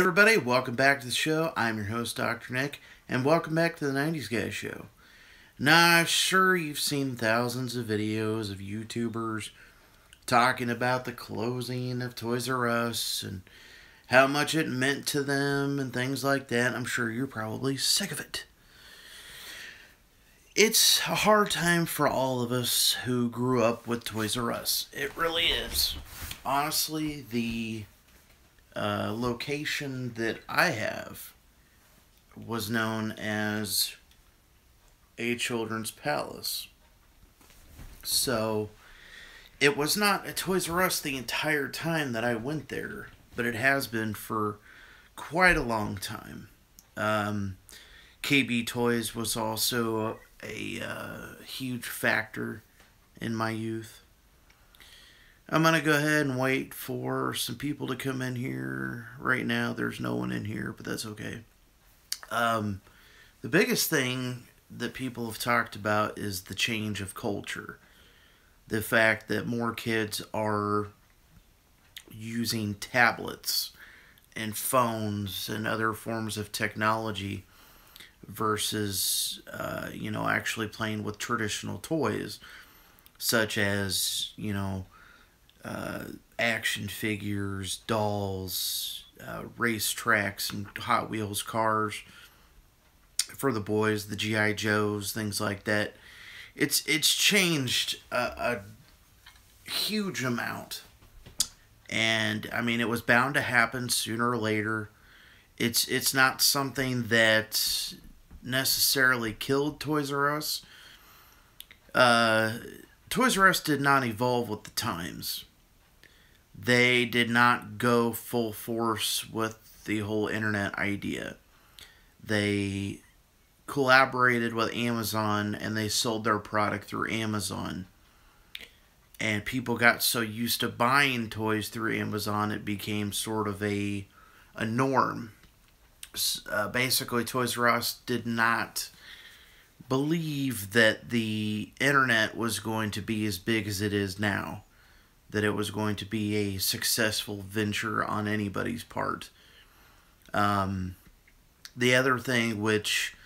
Everybody, welcome back to the show. I'm your host, Dr. Nick, and welcome back to the 90s Guys Show. Now, I'm sure you've seen thousands of videos of YouTubers talking about the closing of Toys R Us and how much it meant to them and things like that. I'm sure you're probably sick of it. It's a hard time for all of us who grew up with Toys R Us. It really is. Honestly, the location that I have was known as a children's palace. So it was not a Toys R Us the entire time that I went there, but it has been for quite a long time. KB Toys was also a huge factor in my youth. I'm going to go ahead and wait for some people to come in here. Right now, there's no one in here, but that's okay. The biggest thing that people have talked about is the change of culture. The fact that more kids are using tablets and phones and other forms of technology versus, actually playing with traditional toys, such as, action figures, dolls, race tracks, and Hot Wheels cars for the boys, the G.I. Joes, things like that. It's changed a huge amount. And, I mean, it was bound to happen sooner or later. It's not something that necessarily killed Toys R Us. Toys R Us did not evolve with the times. They did not go full force with the whole internet idea. They collaborated with Amazon and they sold their product through Amazon. And people got so used to buying toys through Amazon, it became sort of a norm. Basically, Toys R Us did not believe that the internet was going to be as big as it is now. That it was going to be a successful venture on anybody's part. The other thing which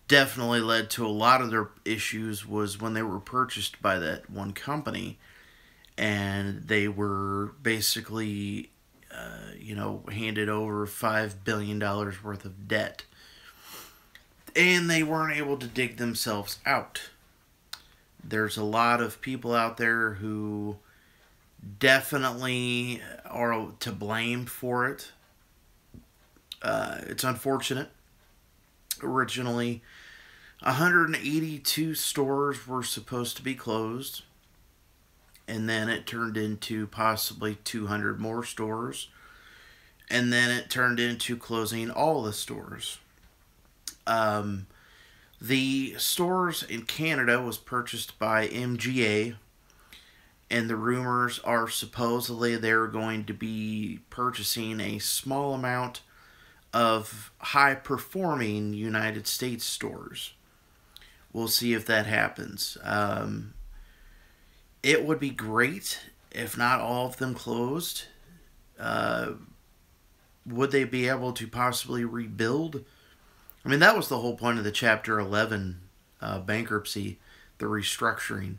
definitely led to a lot of their issues was when they were purchased by that one company. And they were basically, handed over $5 billion worth of debt. And they weren't able to dig themselves out. There's a lot of people out there who definitely are to blame for it. It's unfortunate. Originally, 182 stores were supposed to be closed. And then it turned into possibly 200 more stores. And then it turned into closing all the stores. The stores in Canada was purchased by MGA. And the rumors are supposedly they're going to be purchasing a small amount of high-performing United States stores. We'll see if that happens. It would be great if not all of them closed. Would they be able to possibly rebuild? I mean, that was the whole point of the Chapter 11 bankruptcy, the restructuring.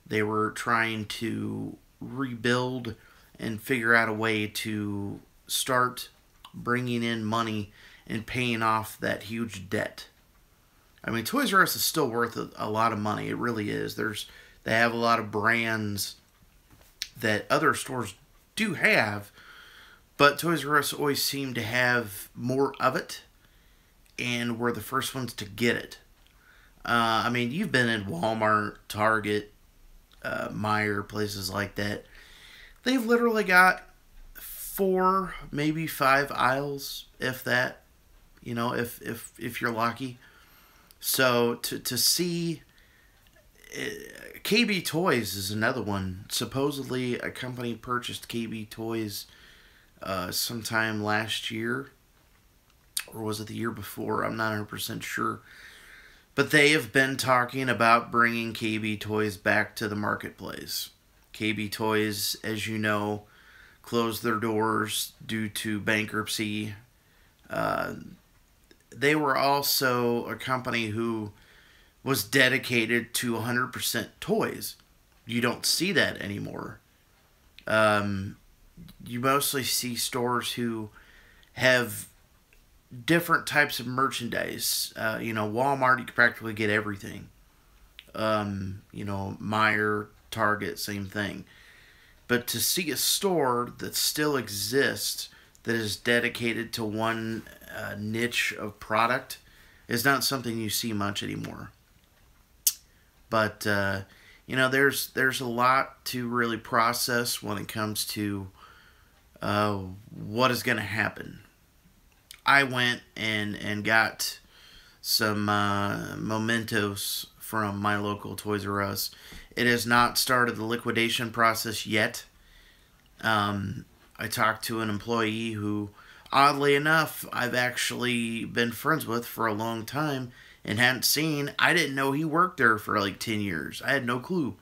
They were trying to rebuild and figure out a way to start bringing in money and paying off that huge debt. I mean, Toys R Us is still worth a lot of money. It really is. They have a lot of brands that other stores do have, but Toys R Us always seem to have more of it, and we're the first ones to get it. I mean, you've been in Walmart, Target, Meijer, places like that. They've literally got 4, maybe 5 aisles, if that. If you're lucky. So to see KB Toys is another one. Supposedly a company purchased KB Toys sometime last year, or was it the year before? I'm not 100% sure. But they have been talking about bringing KB Toys back to the marketplace. KB Toys, as you know, closed their doors due to bankruptcy Uh, they were also a company who was dedicated to 100% toys. You don't see that anymore. Um, you mostly see stores who have different types of merchandise. Walmart, you can practically get everything. Meijer, Target, same thing. But to see a store that still exists that is dedicated to one niche of product is not something you see much anymore. But there's a lot to really process when it comes to what is going to happen. I went and got some mementos from my local Toys R Us. It has not started the liquidation process yet. I talked to an employee who, oddly enough, I've actually been friends with for a long time and hadn't seen. I didn't know he worked there for like 10 years. I had no clue.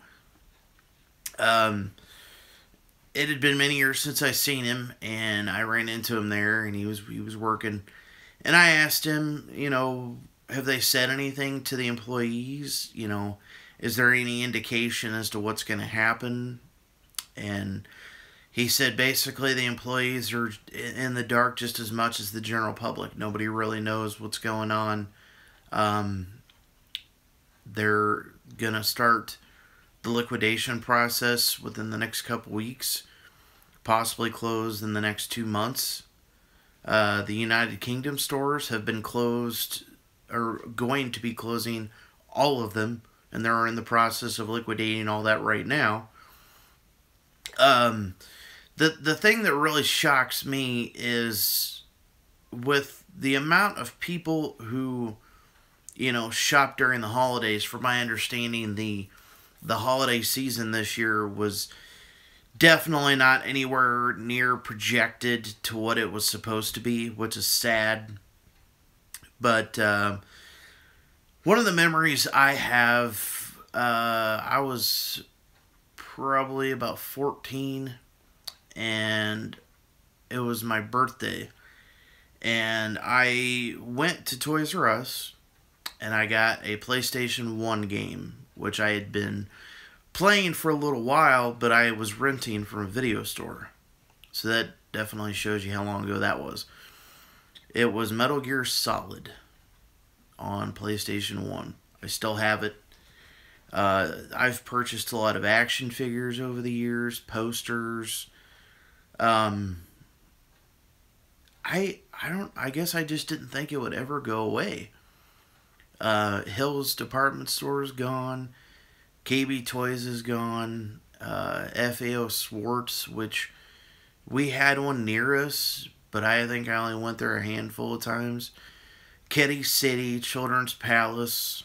It had been many years since I seen him, and I ran into him there, and he was working. And I asked him, have they said anything to the employees? Is there any indication as to what's going to happen? And he said basically the employees are in the dark just as much as the general public. Nobody really knows what's going on. They're going to start the liquidation process within the next couple weeks, possibly close in the next 2 months. The United Kingdom stores have been closed, or going to be closing all of them, and they're in the process of liquidating all that right now. The thing that really shocks me is with the amount of people who, shop during the holidays. From my understanding, the holiday season this year was definitely not anywhere near projected to what it was supposed to be, which is sad. But one of the memories I have, I was probably about 14, and it was my birthday. And I went to Toys R Us, and I got a PlayStation 1 game, which I had been playing for a little while, but I was renting from a video store. So that definitely shows you how long ago that was. It was Metal Gear Solid on PlayStation 1. I still have it. I've purchased a lot of action figures over the years, posters. I guess I just didn't think it would ever go away. Hills Department Store is gone. KB Toys is gone. FAO Schwarz, which we had one near us, but I think I only went there a handful of times. Kitty City, Children's Palace.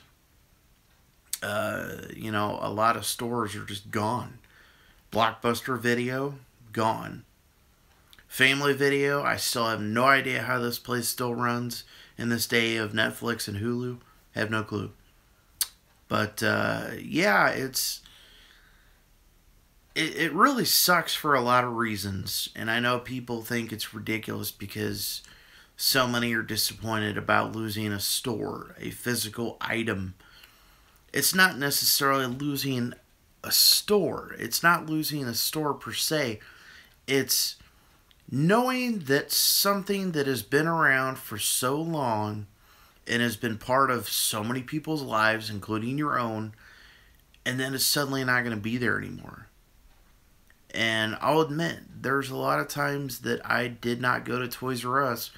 A lot of stores are just gone. Blockbuster Video, gone. Family Video, I still have no idea how this place still runs in this day of Netflix and Hulu. Have no clue. But, yeah, it really sucks for a lot of reasons. And I know people think it's ridiculous because so many are disappointed about losing a store, a physical item. It's not necessarily losing a store. It's not losing a store per se. It's knowing that something that has been around for so long and has been part of so many people's lives, including your own, and then it's suddenly not going to be there anymore. And I'll admit, there's a lot of times that I did not go to Toys R Us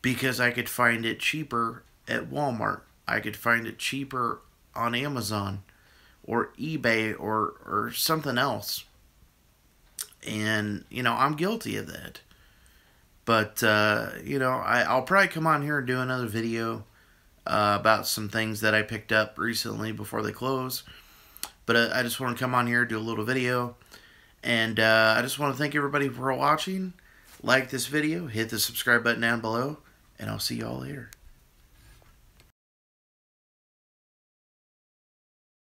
because I could find it cheaper at Walmart. I could find it cheaper on Amazon or eBay or something else. And, I'm guilty of that. But, I'll probably come on here and do another video about some things that I picked up recently before they close. But I just want to come on here, do a little video. And I just want to thank everybody for watching. Like this video, hit the subscribe button down below, and I'll see y'all later.